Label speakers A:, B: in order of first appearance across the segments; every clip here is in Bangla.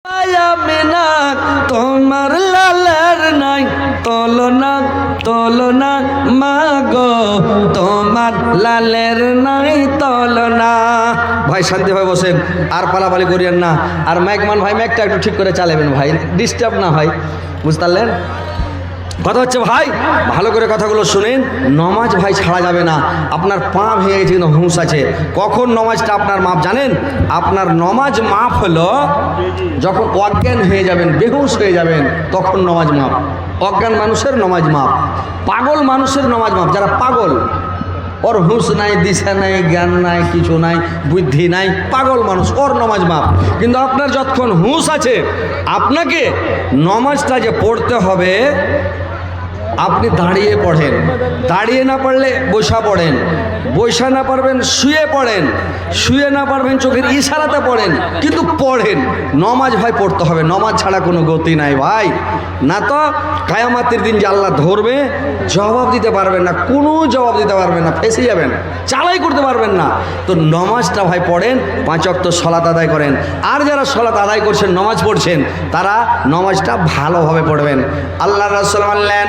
A: আমিনা তোমার লালের নাই তুলনা তুলনা মাগো তোমার লালের নাই তুলনা। ভাই শান্তি ভাই বসেন, আর পালাপালি করিয়েন না। আর ম্যাকমান ভাই ম্যাকটা একটু ঠিক করে চালাবেন ভাই, ডিস্টার্ব না হয়, বুঝতে পারলেন? কথা হচ্ছে ভাই ভালো করে কথাগুলো শুনেন। নমাজ ভাই ছাড়া যাবে না। আপনার পা ভেঙে গেছে কিন্তু হুঁশ আছে। কখন নমাজটা আপনার মাপ জানেন? আপনার নমাজ মাপ হলো যখন অজ্ঞান হয়ে যাবেন, বেহুশ হয়ে যাবেন, তখন নমাজ মাপ। অজ্ঞান মানুষের নমাজ মাপ, পাগল মানুষের নমাজ মাপ। যারা পাগল, ওর হুঁশ নাই, দিশা নাই, জ্ঞান নাই, কিছু নাই, বুদ্ধি নাই, পাগল মানুষ, ওর নমাজ মাপ। কিন্তু আপনার যতক্ষণ হুঁশ আছে, আপনাকে নমাজটা যে পড়তে হবে, আপনি দাঁড়িয়ে পড়েন, দাঁড়িয়ে না পারলে বসা পড়েন, বসা না পারবেন শুয়ে পড়েন, শুয়ে না পারবেন চোখের ইশারাতে পড়েন, কিন্তু পড়েন। নমাজ ভাই পড়তে হবে, নমাজ ছাড়া কোনো গতি নাই ভাই। না তো কায়ামাতের দিন যে আল্লাহ ধরবে, জবাব দিতে পারবেন না, কোনো জবাব দিতে পারবেন না, ফেঁসে যাবেন, চালাই করতে পারবেন না। তো নমাজটা ভাই পড়েন, 5 ওয়াক্ত সলাত আদায় করেন। আর যারা সলাত আদায় করছেন, নমাজ পড়ছেন, তারা নমাজটা ভালোভাবে পড়বেন। আল্লাহ রাসূল বললেন,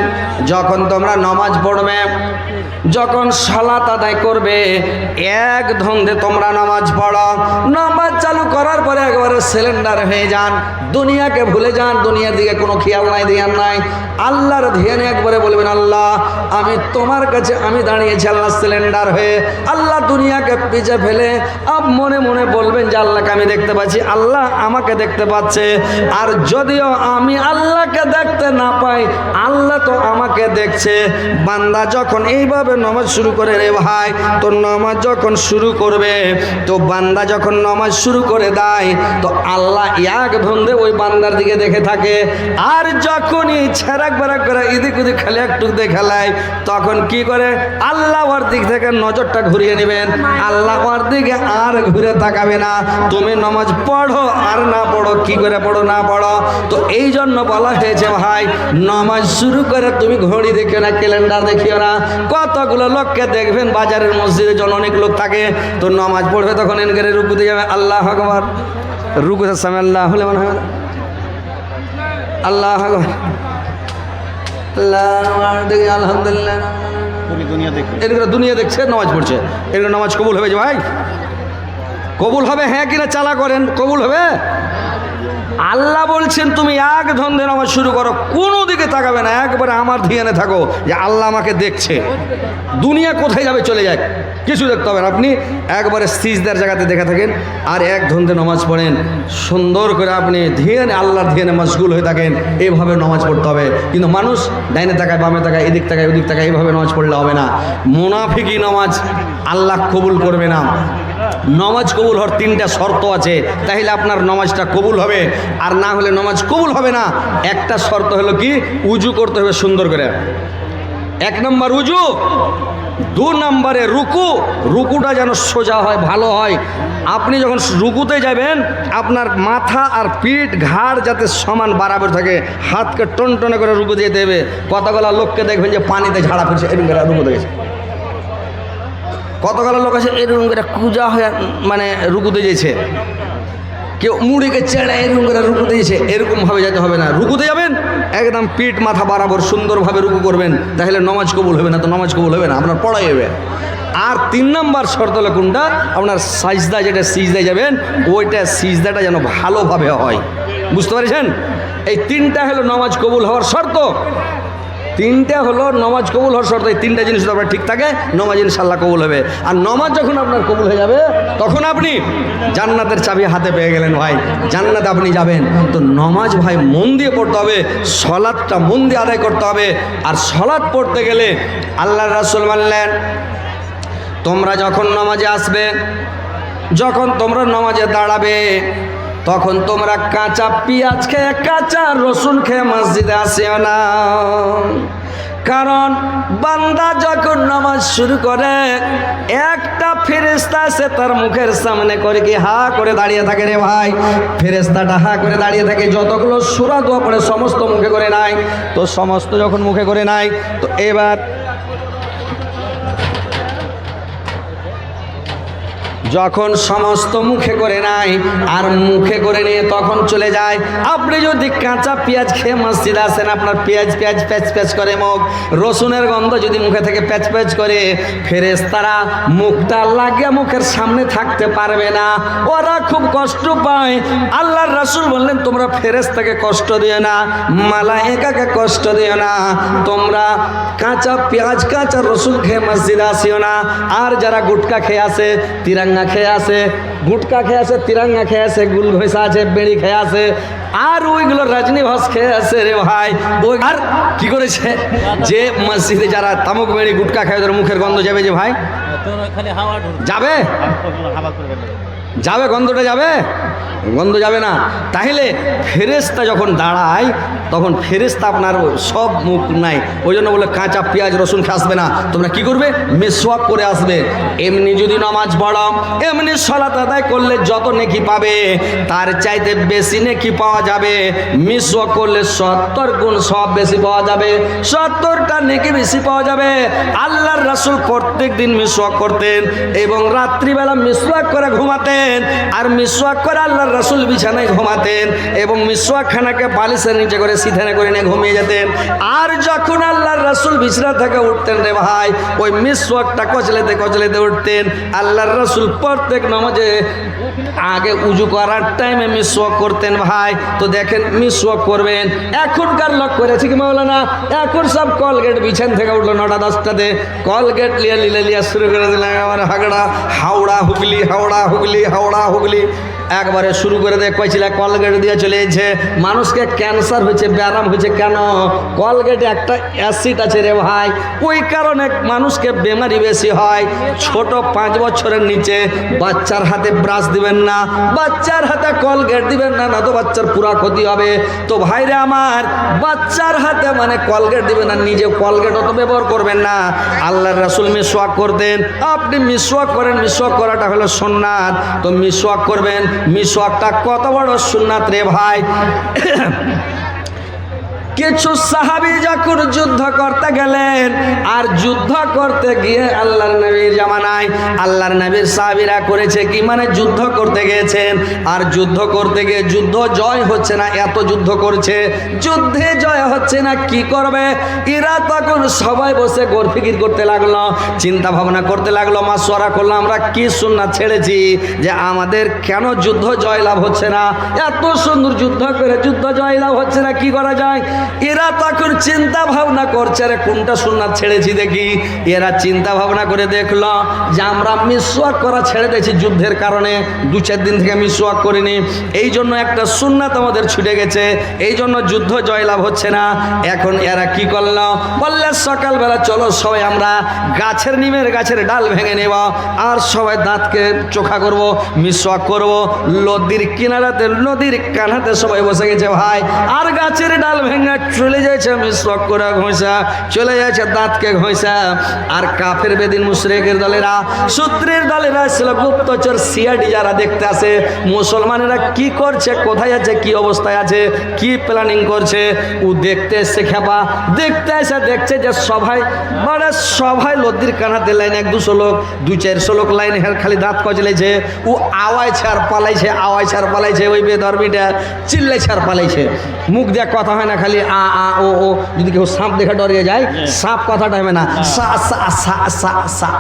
A: যখন তোমরা নমাজ পড়বে, যখন সালাত আদায় করবে, এক ধন্দে তোমরা নামাজ পড়ো। নামাজ চালু করার পরে একবারে সিলিন্ডার হয়ে যান, দুনিয়াকে ভুলে যান, দুনিয়ার দিকে কোনো খেয়াল নাই, ধ্যান নাই। আল্লাহর ধ্যানে একবারে বলবেন, আল্লাহ আমি তোমার কাছে আমি দাঁড়িয়েছি, আল্লাহ সিলিন্ডার হয়ে। আল্লাহ দুনিয়াকে পিছে ফেলে মনে মনে বলবেন যে আল্লাহকে আমি দেখতে পাচ্ছি, আল্লাহ আমাকে দেখতে পাচ্ছে। আর যদিও আমি আল্লাহকে দেখতে না পাই, আল্লাহ তো আমাকে দেখছে। বান্দা যখন এইভাবে নামাজ শুরু করে রে ভাই, তো নামাজ যখন শুরু করবে, তো বান্দা যখন নামাজ শুরু করে দেয়, তো আল্লাহ এক ধন্দে ওই বান্দার দিকে দেখে থাকে। আর যখনই ছেড়াক বেড়াক করে এদিক ওদিক খালি একটু দেখালায়, তখন কি করে আল্লাহ ওর দিক থেকে নজরটা ঘুরিয়ে নেবেন, আল্লাহ ওর দিকে আর ঘুরে তাকাবে না। তুমি নামাজ পড়ো আর না পড়ো, কি করে পড়ো না পড়ো। তো এই জন্য বলা হয়েছে ভাই, নামাজ শুরু করে তুমি ঘড়ি দেখিও না, ক্যালেন্ডার দেখিও না। কতগুলো লোককে দেখবেন বাজারের মসজিদে যখন অনেক লোক থাকে, তো নামাজ পড়বে তখন এনকারে রুকুতে যাবে, আল্লাহ আকবার, রুকুতে সামনে আল্লাহ হলে মনে হয় আল্লাহ আকবার, আলহামদুলিল্লাহ। এরকম দুনিয়া দেখছে নামাজ পড়ছে, এরকম নামাজ কবুল হবে যে ভাই? কবুল হবে? হ্যাঁ কিনা চালা করেন, কবুল হবে? আল্লাহ বলছেন তুমি এক ধন্দে নামাজ শুরু করো, কোনো দিকে তাকাবে না, একবারে আমার ধ্যানে থাকো যে আল্লাহ আমাকে দেখছে। দুনিয়া কোথায় যাবে চলে যায়, কিছু দেখতে হবে না। আপনি একবারে সিজদার জায়গাতে দেখে থাকেন আর এক ধন্দে নামাজ পড়েন, সুন্দর করে আপনি ধ্যানে আল্লাহর ধ্যানে মশগুল হয়ে থাকেন। এইভাবে নামাজ পড়তে হবে। কিন্তু মানুষ ডাইনে তাকায়, বামে তাকায়, এদিক তাকায়, ওদিক তাকায়, এইভাবে নামাজ পড়লে হবে না। মুনাফিকি নামাজ আল্লাহ কবুল করবে না। নামাজ কবুল হওয়ার 3টা শর্ত আছে, তাহলে আপনার নামাজটা কবুল হবে, আর না হলে নামাজ কবুল হবে না। একটা শর্ত হলো কি, উজু করতে হবে সুন্দর করে, 1 নম্বর উজু। 2 নম্বরে রুকু, রুকুটা যেন সোজা হয়, ভালো হয়। আপনি যখন রুকুতে যাবেন, আপনার মাথা আর পিঠ ঘাড় যাতে সমান বরাবর থাকে, হাতকে টনটনে করে রুকুতে যেতে হবে। কতগুলো লোককে দেখবেন যে পানিতে ঝাড়া ফিরছে, এরকম করে রুকুতে গেছে। কতগুলো লোক আছে এরকম করে কুজা হয়ে মানে রুকুতে যেছে, কেউ মুড়িকে চেড়ে এরকম করে রুকুতে যেছে। এরকমভাবে যেতে হবে না। রুকুতে যাবেন একদম পিঠ মাথা বরাবর সুন্দরভাবে রুকু করবেন, তাহলে নামাজ কবুল হবে না। তো নামাজ কবুল হবে না, আপনার পড়াই হবে। আর 3 নম্বর শর্ত হলো কোনটা, আপনার সাজদা, যেটা সিজদায় যাবেন, ওইটা সিজদাটা যেন ভালোভাবে হয়। বুঝতে পারছেন? এই 3টা হলো নামাজ কবুল হওয়ার শর্ত। 3টা হলো নামাজ কবুল হওয়ার শর্ত। এই 3টা জিনিস যদি আপনার ঠিক থাকে, নামাজ ইনশাআল্লাহ কবুল হবে। আর নামাজ যখন আপনার কবুল হয়ে যাবে, তখন আপনি জান্নাতের চাবি হাতে পেয়ে গেলেন ভাই, জান্নাতে আপনি যাবেন। তো নামাজ ভাই মন দিয়ে পড়তে হবে, সলাৎটা মন দিয়ে আদায় করতে হবে। আর সলাৎ পড়তে গেলে আল্লাহর রাসূল বললেন, তোমরা যখন নামাজে আসবে, যখন তোমরা নামাজে দাঁড়াবে, তখন তোমরা কাঁচা পেঁয়াজ খেয়ে, কাঁচা রসুন খেয়ে মসজিদে আসিও না। কারণ বান্দা যখন নামাজ শুরু করে, একটা ফেরেশতা আছে তার মুখের সামনে করে কি হা করে দাঁড়িয়ে থাকে রে ভাই। ফেরেশতাটা হা করে দাঁড়িয়ে থাকে, যতগুলো সূরা দোয়া পড়ে সমস্ত মুখে করে নাই। তো সমস্ত যখন মুখে করে নাই, তো এবার যখন সমস্ত মুখে করে নাই আর মুখে করে নিয়ে তখন চলে যায়। আপনি যদি কাঁচা পেঁয়াজ খেয়ে মসজিদে আসেন, আপনার পেঁয়াজ প্যাচ প্যাচ করে মুখ, রসুনের গন্ধ যদি মুখে থেকে প্যাচ প্যাচ করে, ফেরেশতারা মুখটা লাগিয়ে মুখের সামনে থাকতে পারবে না, ওরা খুব কষ্ট পায়। আল্লাহর রাসূল বললেন, তোমরা ফেরেশতাকে কষ্ট দিও না, মালায়েকাকে কষ্ট দিও না, তোমরা কাঁচা পেঁয়াজ কাঁচা রসুন খেয়ে মসজিদে আসিও না। আর যারা গুটকা খেয়ে আসে, তিরাঙ্গা খেয়ে আসে, গুটকা খেয়ে আসে, তিরাঙ্গা খেয়ে আসে, গুল ঘষা আছে, বেড়ি খেয়ে আসে, আর ওইগুলো রজনীগন্ধা খেয়ে আসে রে ভাই, ওই আর কি করেছে যে মসজিদে যারা তামুক বেড়ি গুটকা খায় ওদের মুখের গন্ধ যাবে যে ভাই, যাবে যাবে গন্ধটা যাবে, গন্ধ যাবে না। তাহলে ফেরেশতা যখন দাঁড়ায় তখন ফেরেশতা আপনার সব মুখ নাই, ওই জন্য বলে কাঁচা পেঁয়াজ রসুন আসবে না, তোমরা কি করবে, মিসওয়াক করে আসবে। এমনি যদি নামাজ পড়ো, এমনি সালাত আদায় করলে যত নেকি পাবে তার চাইতে বেশি নেকি পাওয়া যাবে। মিসওয়াক করলে 70 গুণ সব বেশি পাওয়া যাবে, 70টা নেকি বেশি পাওয়া যাবে। আল্লাহর রাসূল প্রত্যেক দিন মিসওয়াক করতেন এবং রাত্রিবেলা মিসওয়াক করে ঘুমাতেন, আর মিসওয়াক করে আল্লাহর রাসূল বিছানায় ঘুমাতেন এবং মিসওয়াক খানাকে বালিশের নিচে করে সিথানে করে নিয়ে ঘুমিয়ে যেতেন। আর যখন আল্লাহর রাসূল বিছানা থেকে উঠতেন রে ভাই, ওই মিসওয়াকটা কচলেতে কচলেতে উঠতেন। আল্লাহর রাসূল প্রত্যেক নামাজে আগে উজু করার টাইমে মিসওয়াক করতেন ভাই। তো দেখেন মিসওয়াক করবেন। এখনকার লোক করেছে কি মাওলানা, এখন সব কলগেট বিছান থেকে উঠলো 9টা 10টাতে, কলগেট লিয়া শুরু করে দিলাম, আমার হাগড়া হাওড়া হুগলি হাওড়া হুগলি হাওড়া হুগলি একবারে শুরু করে দেয়। কইছিল কলগেট দিয়ে চলে যাচ্ছে, মানুষকে ক্যান্সার হয়েছে, ব্যারাম হয়েছে কেন, কলগেটে একটা অ্যাসিড আছে রে ভাই, ওই কারণে মানুষকে বেমারি বেশি হয়। ছোট 5 বছরের নিচে বাচ্চার হাতে ব্রাশ দিবেন না, বাচ্চার হাতে কলগেট দিবেন না, না তো বাচ্চার পুরা ক্ষতি হবে। তো ভাইরে আমার, বাচ্চার হাতে মানে কলগেট দিবেন না, নিজে কলগেট অত ব্যবহার করবেন না। আল্লাহর রাসূল মিসওয়াক করতেন, আপনি মিসওয়াক করেন, মিসওয়াক করাটা হলো সুন্নাত, তো মিসওয়াক করবেন। মিসওয়াকটা কত বড় সুন্নাত রে ভাই। কিছু সাহাবী যখন যুদ্ধ করতে গেলেন, আর যুদ্ধ করতে গিয়ে আল্লাহর নবীর জামানায় আল্লাহর নবীর সাহাবীরা করেছে কি, মানে যুদ্ধ করতে গিয়েছেন, আর যুদ্ধ করতে গিয়ে যুদ্ধ জয় হচ্ছে না, এত যুদ্ধ করছে, যুদ্ধে জয় হচ্ছে না, কি করবে এরা? তখন সবাই বসে গরফিকির করতে লাগলো, চিন্তা ভাবনা করতে লাগলো, মাশওয়ারা করলো, আমরা কি সুন্নাত ছেড়েছি যে আমাদের কেন যুদ্ধ জয়লাভ হচ্ছে না? এত সুন্দর যুদ্ধ করে যুদ্ধ জয়লাভ হচ্ছে না, কি করা যায়? এরা তখন চিন্তা ভাবনা করছে, আরে কোনটা সুন্নাত ছেড়েছি দেখি। এরা চিন্তা ভাবনা করে দেখলো যে আমরা মিসওয়াক করা ছেড়ে দিয়েছি যুদ্ধের কারণে, 2-4 দিন থেকে মিসওয়াক করিনি, এই জন্য একটা সুন্নাত আমাদের ছুটে গেছে, এই জন্য যুদ্ধ জয়লাভ হচ্ছে না। এখন এরা কি করলো, বললে সকালবেলা চলো সবাই আমরা গাছের নিমের গাছের ডাল ভেঙে নেব, আর সবাই দাঁতকে চোখা করব, মিসওয়াক করব। নদীর কিনারাতে, নদীর কানাতে সবাই বসে গেছে ভাই, আর গাছের ডাল ভেঙে চলে যাচ্ছে মিসওয়াক করা ঘষা, চলে যাচ্ছে দাঁতকে ঘষা। আর কাফের বেদিন মুশরিকের দলেরা, শত্রুর দলেরা ছিল, গুপ্তচর সিআইডি যারা দেখতে আসে মুসলমানেরা কি করছে, কোথায় আছে, কি অবস্থায় আছে, কি প্ল্যানিং করছে, ও দেখতে এসে খেপা, দেখতে এসে দেখছে যে সবাই মানে সবাই লদ্দির কানাতে লাইন 100-200 লোক, 200-400 লোক লাইন খালি দাঁত কচলেছে, ও আওয়াইছে আর পালাইছে, আওয়াইছে আর পালাইছে, ওই বেধর্মীটা চিল্লাইছে আর পালাইছে, মুখ দেওয়া কথা হয় না, খালি আ আ ও ও। যদি কেউ সাপ দেখে ডরিয়ে যায়, সাপ কথাটা হবে না, সা সা সা সা সা।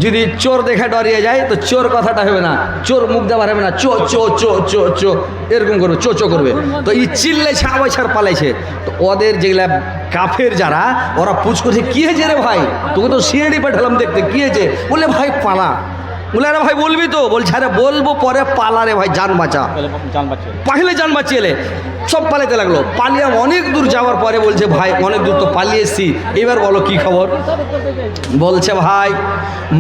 A: যদি চোর দেখে ডরিয়ে যায় তো চোর কথাটা হবে না, চোর মুখ দেওয়ার হবে না, চো চো চো চো চো এরকম করবে, চো চো করবে। তো এই চিল্লাইছে, আওয়াইছে আর পালাইছে। তো ওদের যেগুলা কাফের যারা, ওরা পুছ করছে, কি হয়েছে রে ভাই, তোকে তো সিআইডি পাঠালাম দেখতে, কি হয়েছে? বললে ভাই পালা। বলে আরে ভাই বলবি তো? বলছে আরে বলবো, পরে পালা রে ভাই, জান বাঁচা, পাহলে জান বাঁচিয়ে। সব পালাতে লাগলো, পালিয়ে অনেক দূর যাওয়ার পরে বলছে ভাই অনেক দূর তো পালিয়ে এসছি, এবার বলো কি খবর? বলছে ভাই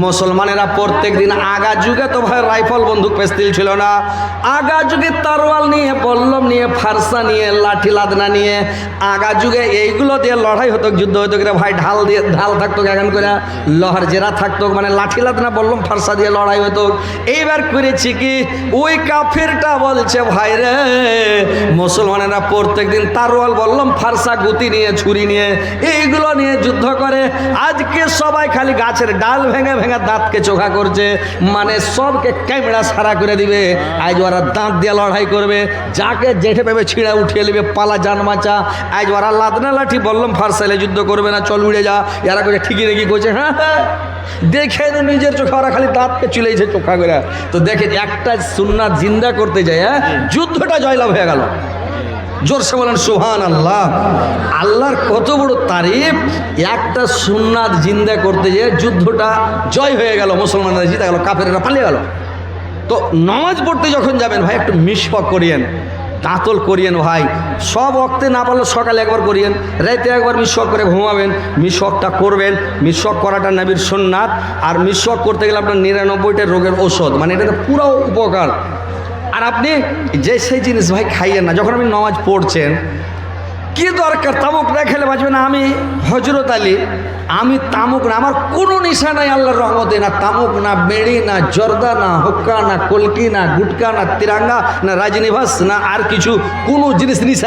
A: মুসলমানেরা প্রত্যেক দিন, আগা যুগে তো ভাই রাইফল বন্দুক পেস্তিল ছিল না, আগা যুগে তারওয়াল নিয়ে, বল্লম নিয়ে, ফারসা নিয়ে, লাঠি লাদনা নিয়ে, আগা যুগে এইগুলো দিয়ে লড়াই হতো, যুদ্ধ হতো করে ভাই, ঢাল দিয়ে ঢাল থাকতো, এখন করে লোহার জেরা থাকতো, মানে লাঠি লাদনা বল্লম ফারসা দিয়ে লড়াই হতো। এইবার করেছি কি, ওই কাফেরটা বলছে ভাই রে মুসলমান মুসলমানেরা প্রত্যেকদিন তারওয়াল বললাম ফারসা গুতি নিয়ে ছুরি নিয়ে এইগুলো নিয়ে যুদ্ধ করে। আজকে সবাই খালি গাছের ডাল ভেঙে ভেঙে দাঁতকে চোখা করছে, মানে সবকে ক্যামেরা সারা করে দিবে। আজ ওরা দাঁত দিয়ে লড়াই করবে, যাকে যেঠে পাবে ছিঁড়া উঠিয়ে নেবে, পালা জান মাচা। আজ ওরা লাদনা লাঠি বললাম ফারসাইলে যুদ্ধ করবে না, চল উড়ে যা। এরা করছে ঠিকই রেখি করছে, হ্যাঁ হ্যাঁ দেখে নিজের চোখে ওরা খালি দাঁতকে চুলেছে চোখা করে। তো দেখে একটা সুন্নাত জিন্দা করতে যায়, হ্যাঁ যুদ্ধটা জয়লাভ হয়ে গেল। জোরসে বলেন সুবহানাল্লাহ। আল্লাহর কত বড় তারিফ, একটা সুন্নাত জিন্দা করতে যেয়ে যুদ্ধটা জয় হয়ে গেল, মুসলমানরা জিতে গেল, কাফেররা পালিয়ে গেল। তো নামাজ পড়তে যখন যাবেন ভাই একটু মিসওয়াক করিয়েন, দাঁতল করিয়েন ভাই। সব ওয়াক্তে না পারলে সকালে একবার করিয়েন, রাতে একবার মিসওয়াক করে ঘুমাবেন। মিসওয়াকটা করবেন, মিসওয়াক করাটা নবীর সুন্নাত। আর মিসওয়াক করতে গেলে আপনার 99টা রোগের ঔষধ, মানে এটাতে পুরো উপকার। আর আপনি যে সেই জিনিস ভাই খাইয়েন না। যখন আপনি নামাজ পড়ছেন, কি দরকার তামুক না খেলে বাঁচবে না? আমি হজরত আলী, আমি তামুক না, আমার কোনো নেশা নাই আল্লাহর রহমতে, না তামুক না বেড়ি না জর্দা না হুক্কা না কলকি না গুটকা না তিরাঙ্গা না রাজনিভাস না আর কিছু কোনো জিনিস নিশা